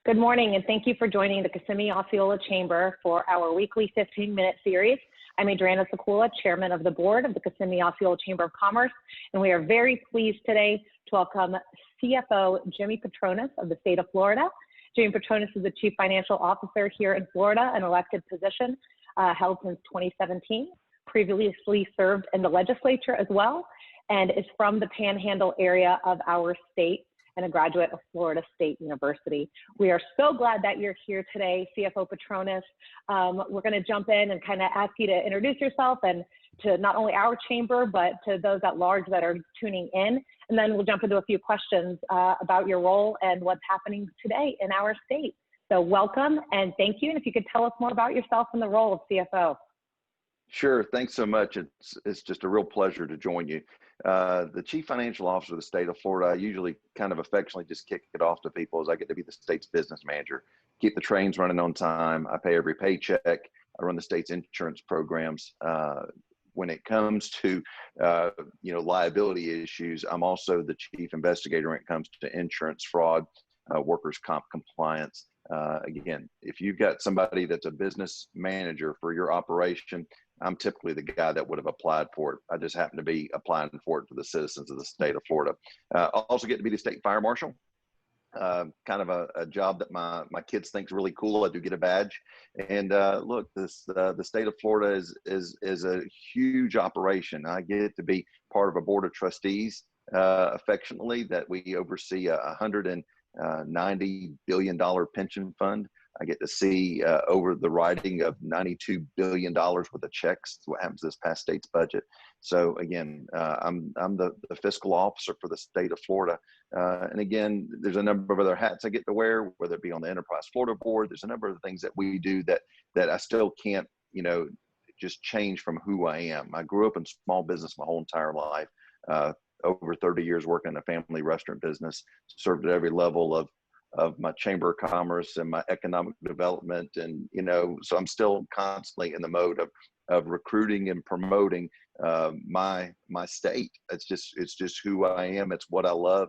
Good morning, and thank you for joining the Kissimmee Osceola Chamber for our weekly 15-minute series. I'm Adrianna Sekula, Chairman of the Board of the Kissimmee Osceola Chamber of Commerce, and we are very pleased today to welcome CFO Jimmy Patronis of the state of Florida. Jimmy Patronis is the Chief Financial Officer here in Florida, an elected position held since 2017, previously served in the legislature as well, and is from the Panhandle area of our state and a graduate of Florida State University. We are so glad that you're here today, CFO Patronis. We're going to jump in and kind of ask you to introduce yourself and to not only our chamber, but to those at large that are tuning in. And then we'll jump into a few questions about your role and what's happening today in our state. So welcome and thank you. And if you could tell us more about yourself and the role of CFO. Sure. Thanks so much. It's just a real pleasure to join you. The Chief Financial Officer of the state of Florida, I usually kind of affectionately just kick it off to people as I get to be the state's business manager. Keep the trains running on time. I pay every paycheck. I run the state's insurance programs. When it comes to liability issues, I'm also the chief investigator when it comes to insurance fraud, workers' comp compliance. Again, if you've got somebody that's a business manager for your operation, I'm typically the guy that would have applied for it. I just happen to be applying for it for the citizens of the state of Florida. I also get to be the state fire marshal, kind of a job that my kids think is really cool. I do get a badge. And look, the state of Florida is a huge operation. I get to be part of a board of trustees, affectionately, that we oversee $190 billion pension fund. I get to see over the writing of $92 billion worth of checks. That's what happens this past state's budget. So again, I'm the fiscal officer for the state of Florida. And again, there's a number of other hats I get to wear, whether it be on the Enterprise Florida board. There's a number of things that we do that I still can't, just change from who I am. I grew up in small business my whole entire life. Over 30 years working in a family restaurant business, served at every level of my chamber of commerce and my economic development. And, so I'm still constantly in the mode of recruiting and promoting my state. It's just who I am. It's what I love.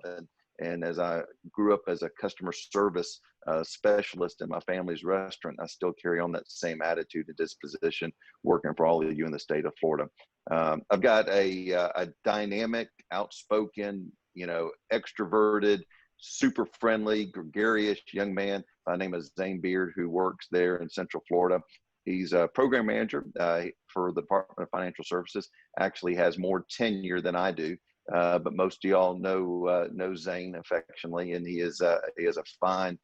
And as I grew up as a customer service specialist in my family's restaurant, I still carry on that same attitude and disposition working for all of you in the state of Florida. I've got a dynamic, outspoken, extroverted, super friendly, gregarious young man by the name of Zane Beard, who works there in Central Florida. He's a program manager for the Department of Financial Services, actually has more tenure than I do. But most of y'all know Zane affectionately, and he is a fine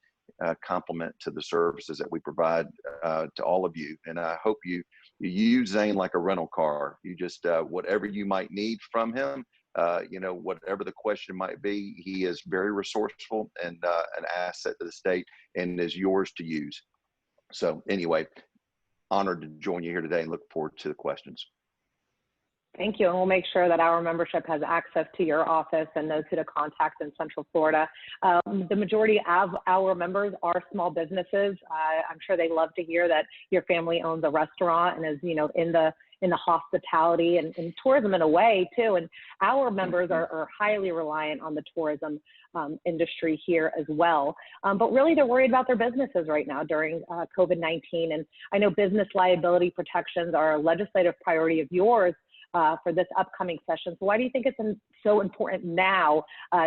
complement to the services that we provide to all of you. And I hope you use Zane like a rental car. You just whatever you might need from him, whatever the question might be, he is very resourceful and an asset to the state and is yours to use. So anyway, honored to join you here today and look forward to the questions. Thank you, and we'll make sure that our membership has access to your office and knows who to contact in Central Florida. The majority of our members are small businesses. I'm sure they love to hear that your family owns a restaurant and is, in the hospitality and tourism in a way too. And our members are highly reliant on the tourism industry here as well. But really they're worried about their businesses right now during COVID-19. And I know business liability protections are a legislative priority of yours for this upcoming session. So why do you think it's so important now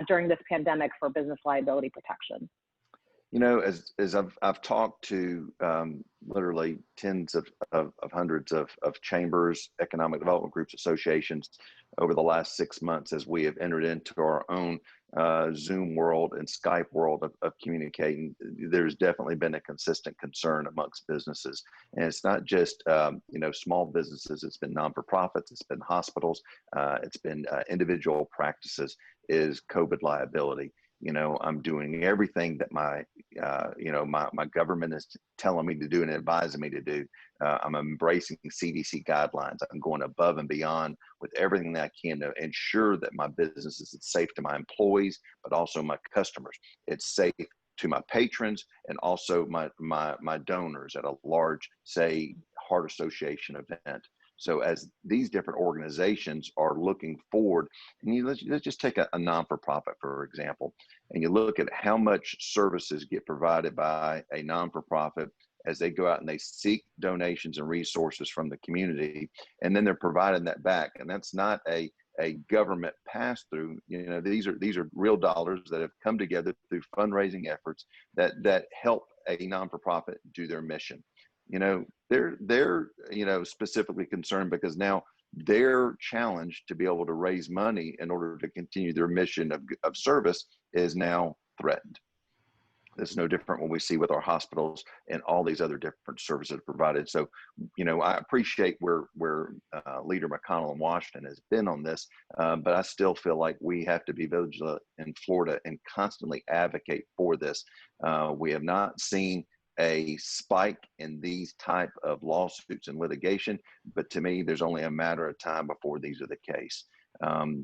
during this pandemic for business liability protection? As I've talked to literally tens of hundreds of chambers, economic development groups, associations over the last 6 months, as we have entered into our own Zoom world and Skype world of communicating, there's definitely been a consistent concern amongst businesses. And it's not just, small businesses, it's been non-for-profits, it's been hospitals, it's been individual practices, is COVID liability. I'm doing everything that my government is telling me to do and advising me to do. I'm embracing CDC guidelines. I'm going above and beyond with everything that I can to ensure that my business is safe to my employees, but also my customers. It's safe to my patrons and also my donors at a large, say, Heart Association event. So as these different organizations are looking forward, and let's just take a non-for-profit, for example. and you look at how much services get provided by a non-for-profit as they go out and they seek donations and resources from the community, and then they're providing that back. And that's not a government pass-through. You know, these are real dollars that have come together through fundraising efforts that help a non-for-profit do their mission. You know, they're specifically concerned because now their challenge to be able to raise money in order to continue their mission of service is now threatened. It's no different when we see with our hospitals and all these other different services provided. So, you know, I appreciate where Leader McConnell in Washington has been on this, but I still feel like we have to be vigilant in Florida and constantly advocate for this. We have not seen a spike in these type of lawsuits and litigation, but to me, there's only a matter of time before these are the case.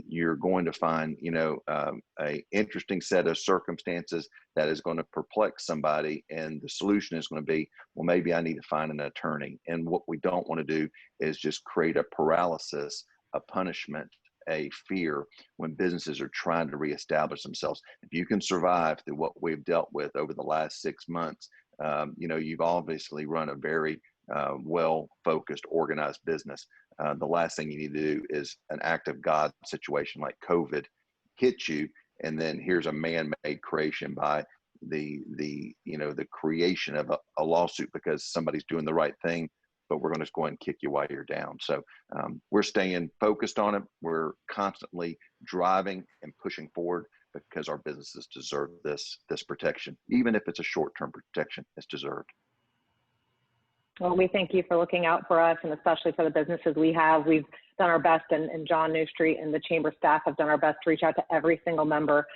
You're going to find, a interesting set of circumstances that is going to perplex somebody, and the solution is going to be, well, maybe I need to find an attorney. And what we don't want to do is just create a paralysis, a punishment, a fear when businesses are trying to reestablish themselves. If you can survive through what we've dealt with over the last 6 months, you've obviously run a very well-focused, organized business. The last thing you need to do is an act of God situation like COVID hit you, and then here's a man-made creation by the creation of a lawsuit because somebody's doing the right thing, but we're going to just go ahead and kick you while you're down. So we're staying focused on it. We're constantly driving and pushing forward because our businesses deserve this protection. Even if it's a short-term protection, it's deserved. Well, we thank you for looking out for us, and especially for the businesses we have. We've done our best, and John Newstreet and the Chamber staff have done our best to reach out to every single member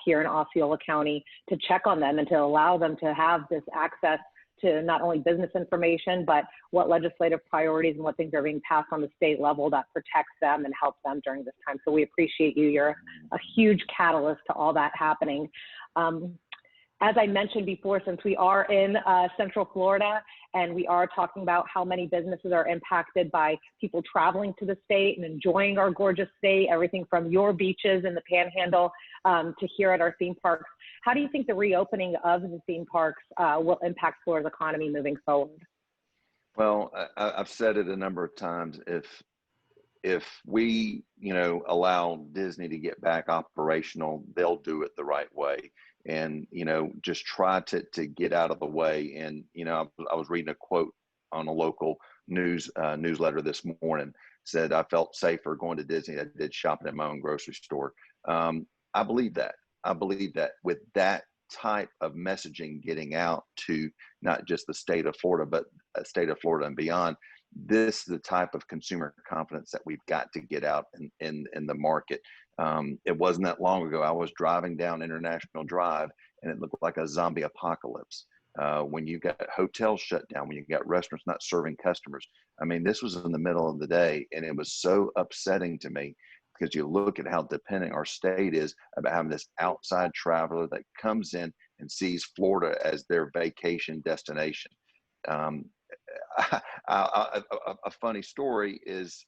here in Osceola County to check on them and to allow them to have this access to not only business information, but what legislative priorities and what things are being passed on the state level that protects them and helps them during this time. So we appreciate you. You're a huge catalyst to all that happening. As I mentioned before, since we are in Central Florida and we are talking about how many businesses are impacted by people traveling to the state and enjoying our gorgeous state, everything from your beaches in the Panhandle to here at our theme parks, how do you think the reopening of the theme parks will impact Florida's economy moving forward? Well, I've said it a number of times. If we, allow Disney to get back operational, they'll do it the right way. And, just try to get out of the way. And, I was reading a quote on a local newsletter this morning, said, I felt safer going to Disney than I did shopping at my own grocery store. I believe that. I believe that with that type of messaging getting out to not just the state of Florida, but state of Florida and beyond, this is the type of consumer confidence that we've got to get out in the market. It wasn't that long ago, I was driving down International Drive and it looked like a zombie apocalypse. When you got hotels shut down, when you got restaurants not serving customers. I mean, this was in the middle of the day, and it was so upsetting to me because you look at how dependent our state is about having this outside traveler that comes in and sees Florida as their vacation destination. A funny story is,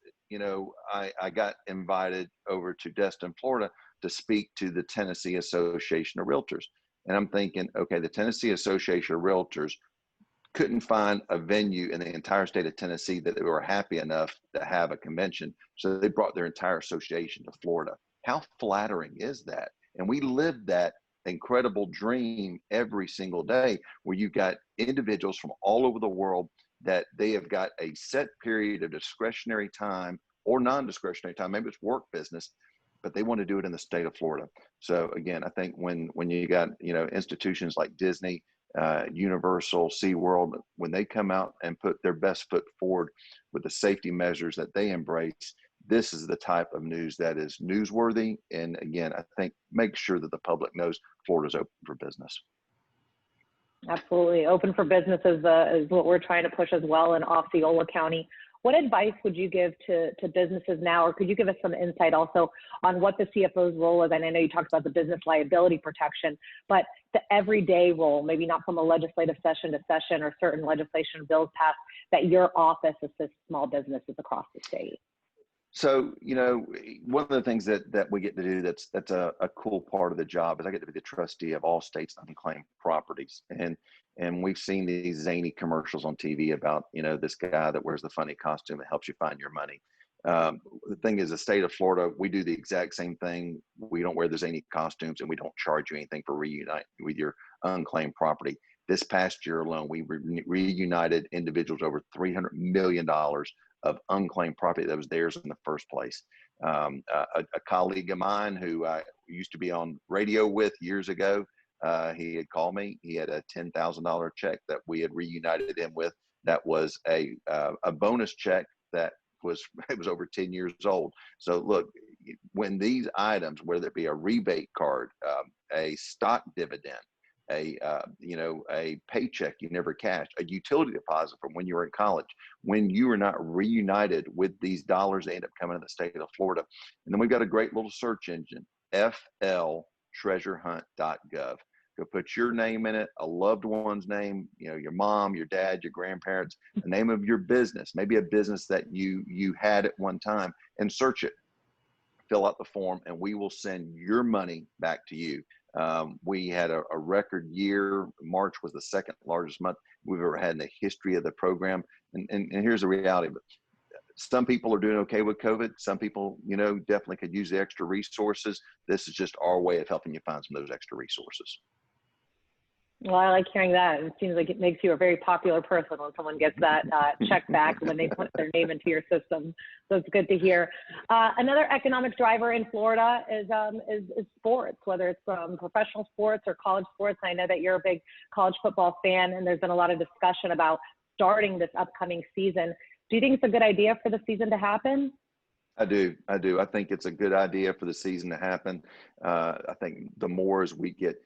I got invited over to Destin, Florida to speak to the Tennessee Association of Realtors. And I'm thinking, okay, the Tennessee Association of Realtors couldn't find a venue in the entire state of Tennessee that they were happy enough to have a convention. So they brought their entire association to Florida. How flattering is that? And we lived that incredible dream every single day where you've got individuals from all over the world that they have got a set period of discretionary time or non-discretionary time, maybe it's work business, but they want to do it in the state of Florida. So again, I think when you got, institutions like Disney, Universal, SeaWorld, when they come out and put their best foot forward with the safety measures that they embrace, this is the type of news that is newsworthy. And again, I think make sure that the public knows Florida's open for business. Absolutely. Open for business is what we're trying to push as well in Osceola County. What advice would you give to businesses now, or could you give us some insight also on what the CFO's role is? And I know you talked about the business liability protection, but the everyday role, maybe not from a legislative session to session or certain legislation bills passed, that your office assists small businesses across the state. So, one of the things that we get to do that's a cool part of the job is I get to be the trustee of all states' unclaimed properties. And we've seen these zany commercials on TV about, this guy that wears the funny costume that helps you find your money. The thing is, the state of Florida, we do the exact same thing. We don't wear the zany costumes, and we don't charge you anything for reunite with your unclaimed property. This past year alone, we reunited individuals over $300 million of unclaimed property that was theirs in the first place. A colleague of mine who I used to be on radio with years ago, he had called me. He had a $10,000 check that we had reunited him with. That was a bonus check that was over 10 years old. So look, when these items, whether it be a rebate card, a stock dividend, a paycheck you never cashed, a utility deposit from when you were in college, when you are not reunited with these dollars, they end up coming to the state of Florida. And then we've got a great little search engine, fltreasurehunt.gov. Go put your name in it, a loved one's name, your mom, your dad, your grandparents, the name of your business, maybe a business that you had at one time, and search it. Fill out the form, and we will send your money back to you. We had a record year. March was the second largest month we've ever had in the history of the program. And here's the reality. Some people are doing okay with COVID. Some people, definitely could use the extra resources. This is just our way of helping you find some of those extra resources. Well, I like hearing that. It seems like it makes you a very popular person when someone gets that check back when they put their name into your system. So it's good to hear. Another economic driver in Florida is sports, whether it's professional sports or college sports. I know that you're a big college football fan, and there's been a lot of discussion about starting this upcoming season. Do you think it's a good idea for the season to happen? I do. I think it's a good idea for the season to happen. I think the more as we get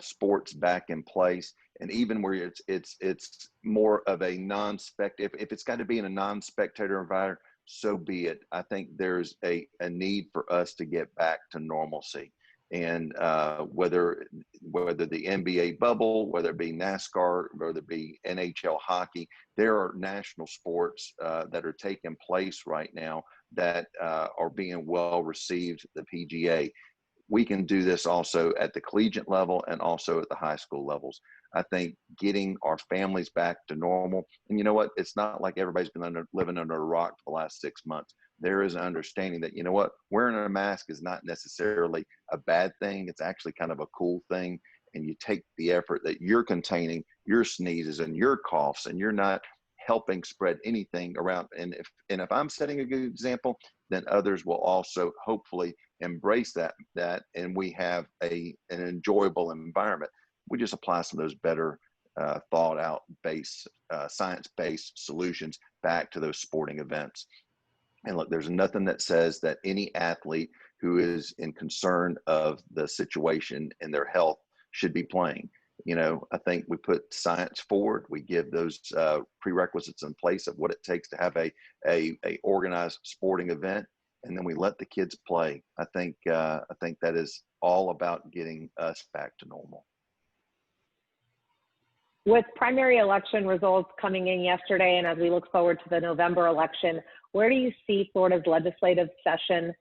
sports back in place, and even where it's more of a non-spectator, if it's got to be in a non-spectator environment, so be it. I think there's a need for us to get back to normalcy. And whether the NBA bubble, whether it be NASCAR, whether it be NHL hockey, there are national sports that are taking place right now that are being well received, the PGA. We can do this also at the collegiate level and also at the high school levels. I think getting our families back to normal, and you know what? It's not like everybody's been living under a rock for the last 6 months. There is an understanding that, wearing a mask is not necessarily a bad thing. It's actually kind of a cool thing. And you take the effort that you're containing your sneezes and your coughs, and you're not helping spread anything around. And if I'm setting a good example, then others will also hopefully embrace that, and we have an enjoyable environment. We just apply some of those better thought out science-based solutions back to those sporting events. And look, there's nothing that says that any athlete who is in concern of the situation and their health should be playing. I think we put science forward. We give those prerequisites in place of what it takes to have a organized sporting event, and then we let the kids play. I think that is all about getting us back to normal. With primary election results coming in yesterday, and as we look forward to the November election, where do you see Florida's legislative session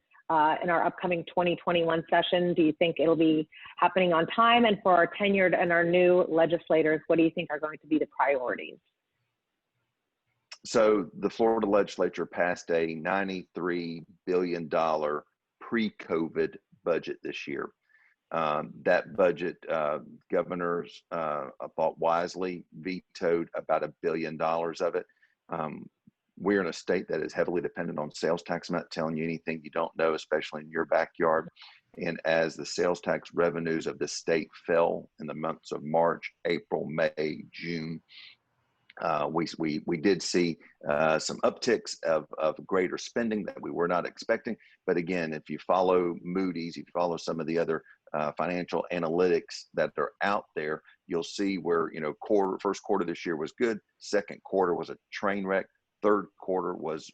in our upcoming 2021 session? Do you think it'll be happening on time? And for our tenured and our new legislators, what do you think are going to be the priorities? So the Florida legislature passed a $93 billion pre-COVID budget this year. That budget, governors thought wisely vetoed about $1 billion of it. We're in a state that is heavily dependent on sales tax. I'm not telling you anything you don't know, especially in your backyard. And as the sales tax revenues of the state fell in the months of March, April, May, June, we did see some upticks of greater spending that we were not expecting. But again, if you follow Moody's, if you follow some of the other financial analytics that are out there, you'll see where, first quarter this year was good. Second quarter was a train wreck. Third quarter was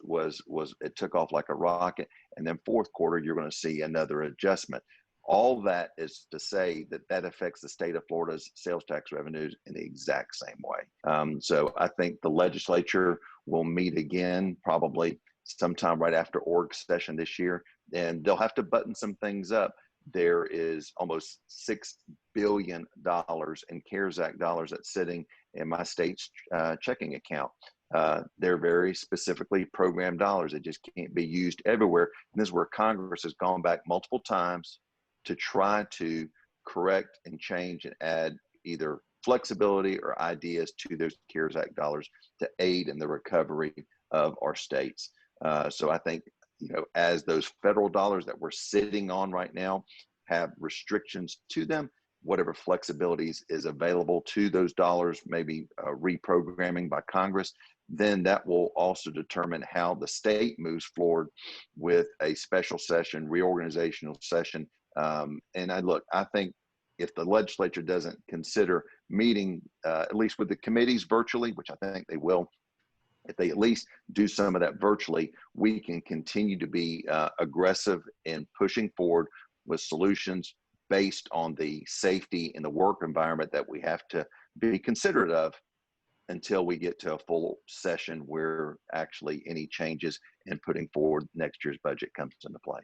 it took off like a rocket. And then fourth quarter, you're going to see another adjustment. All that is to say that affects the state of Florida's sales tax revenues in the exact same way. So I think the legislature will meet again probably sometime right after org session this year, and they'll have to button some things up. There is almost $6 billion in CARES Act dollars that's sitting in my state's checking account. They're very specifically programmed dollars. They just can't be used everywhere. And this is where Congress has gone back multiple times to try to correct and change and add either flexibility or ideas to those CARES Act dollars to aid in the recovery of our states. So I think, as those federal dollars that we're sitting on right now have restrictions to them, whatever flexibilities is available to those dollars, maybe reprogramming by Congress, then that will also determine how the state moves forward with a special session, reorganizational session. And I think if the legislature doesn't consider meeting, at least with the committees virtually, which I think they will, if they at least do some of that virtually, we can continue to be aggressive in pushing forward with solutions based on the safety in the work environment that we have to be considerate of until we get to a full session where actually any changes in putting forward next year's budget comes into play.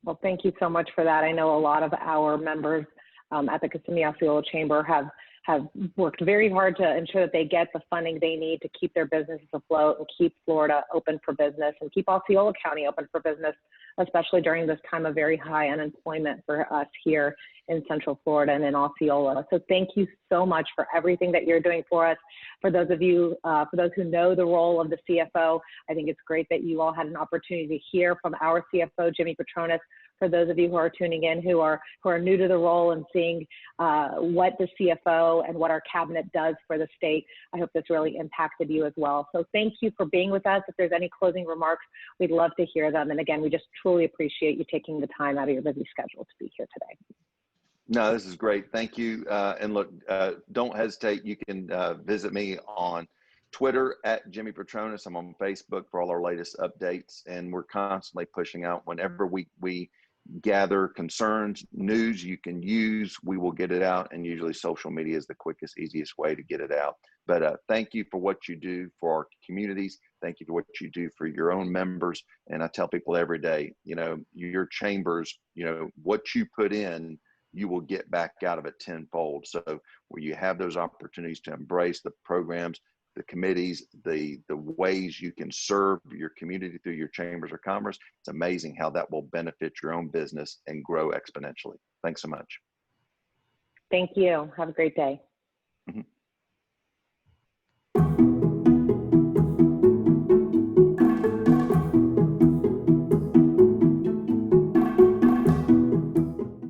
Well, thank you so much for that. I know a lot of our members at the Kissimmee Osceola Chamber have worked very hard to ensure that they get the funding they need to keep their businesses afloat and keep Florida open for business and keep Osceola County open for business, especially during this time of very high unemployment for us here in Central Florida and in Osceola. So thank you so much for everything that you're doing for us. For those of you, for those who know the role of the CFO, I think it's great that you all had an opportunity to hear from our CFO, Jimmy Patronis. For those of you who are tuning in who are new to the role and seeing what the CFO and what our cabinet does for the state, I hope this really impacted you as well. So thank you for being with us. If there's any closing remarks, we'd love to hear them. And again, we just truly appreciate you taking the time out of your busy schedule to be here today. No, this is great. Thank you. And look, don't hesitate. You can visit me on Twitter at Jimmy Patronis. I'm on Facebook for all our latest updates, and we're constantly pushing out whenever we gather concerns, news you can use, we will get it out, and usually social media is the quickest, easiest way to get it out. But thank you for what you do for our communities. Thank you for what you do for your own members. And I tell people every day, your chambers, what you put in, you will get back out of it tenfold. So where you have those opportunities to embrace the programs, the committees, the ways you can serve your community through your chambers of commerce, it's amazing how that will benefit your own business and grow exponentially. Thanks so much. Thank you. Have a great day. Mm-hmm.